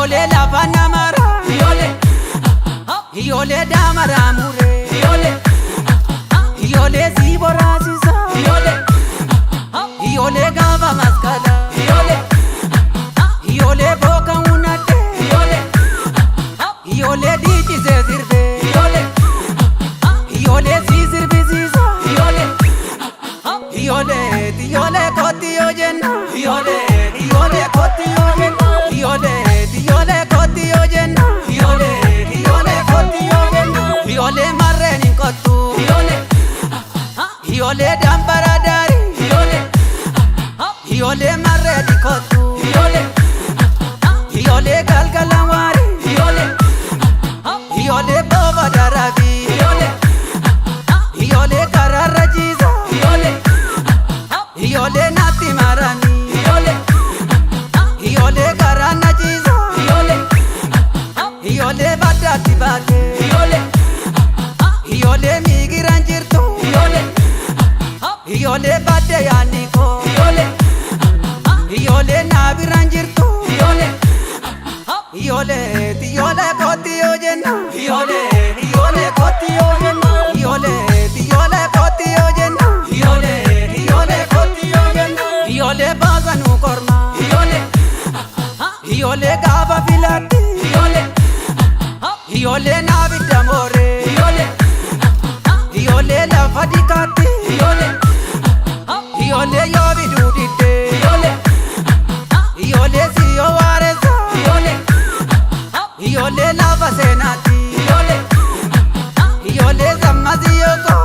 Ijoollee lafa namara ijoollee daamara muree ijoollee si boraasisa ijoollee gaafa maskala ijoollee booka hunate ijoollee dhiichisee sirbee ijoollee si sirbisiisa ijoollee kooti yoo jenna ijoollee kooti yoo jenna ijoollee kooti yoo jenna ijoollee kooti yoo jenna ijoollee marreen hin kottu ijoollee dambara daari ijoollee marreen hin kottu ijoollee galgala waari ijoollee booba darabi ijoollee kararra jiisa ijoollee natti marani ijoollee karanna jiisa ijoollee baddaatti baate ijoollee miigiran jirtu ijoollee badde yaanni koo ijoollee naabiran jirtu ijoollee kooti yoo jenna ijoollee kooti yoo jenna ijoollee kooti yoo jenna ijoollee kooti yoo jenna ijoollee baasanuu korma ijoollee gaafa filatti ijoollee naabidda mooree ijoollee lafa dikaatti ijoollee yoo biduu diddee ijoollee si yoo waaressa ijoollee lafa seenaatti ijoollee sammasi yooko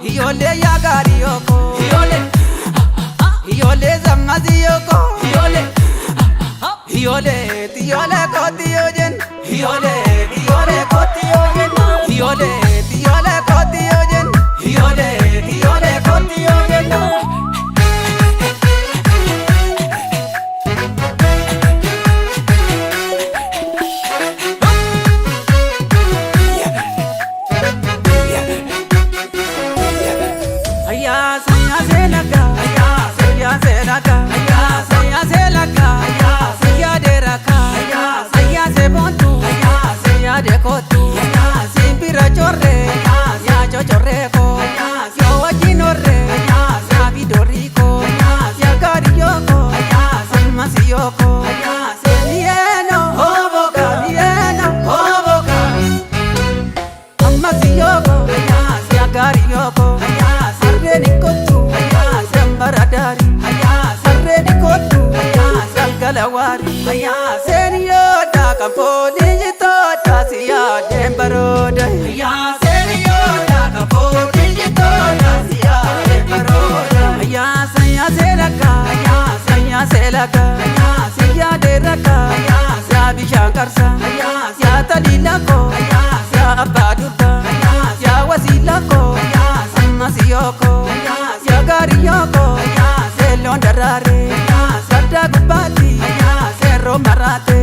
ijoollee yaagaari yooko ijoollee sammasi yooko ijoollee kooti yoo jenna ijoollee kooti yoo jenna ijoollee kooti yoo jenna ijoollee kooti yoo jenna Dekotu, simpira chorre, ya chochorreko, ya wajinorre, ya vidoriko, ya cariyoko, salmasiyoko, senieno, oboka, amasiyoko, ya cariyoko, sarrenikotu, sambaradari, sarrenikotu, salgalawari, senio da camponi. Siya dembaroda ya seriyoda kapoti jitoda siya dembaroda ya saya selaka siya deraka siya bishankarsa siya talilako siya abaduta siya wasilako samasiyoko siya gariyoko selondarare sadda gubati serro marate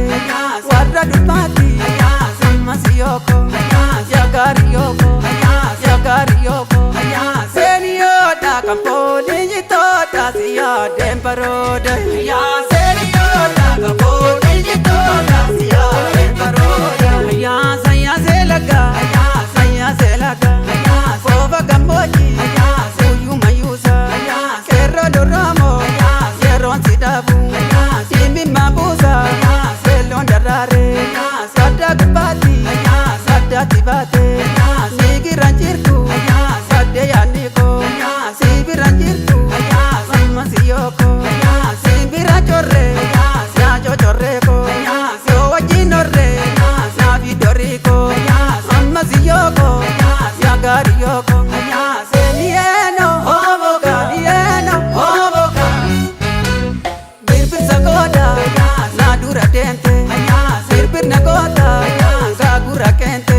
warra dubati Masiyoko, yagariyoko, senioda kamponi jitoda siya dembaroda ya senioda kamponi jitoda siya dembaroda ya saya selaga foba gamboji suyu mayusa serro doramo serron sidabu simbi mabusa selon darare sadda gubati Tibate, sigiran jirtu, sadde yaniko, sibiran jirtu, samasiyoko, sibiran chorre, siya chochorreko, siyo wajinorre, siya vidoriko, samasiyoko, siya gariyoko, senieno, oboka, birbir sagoda, la dura dente, birbir nagota, gagura kente.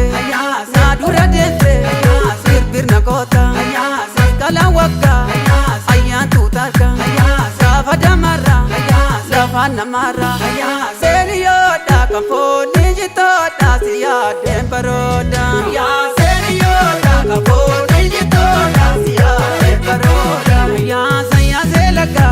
Birnagota, Saskala waka, Ayantu tarka, Savada mara, Lavana mara, Serioda kamponi jitoda siya dembaroda, Serioda kamponi jitoda siya dembaroda, saya selaka.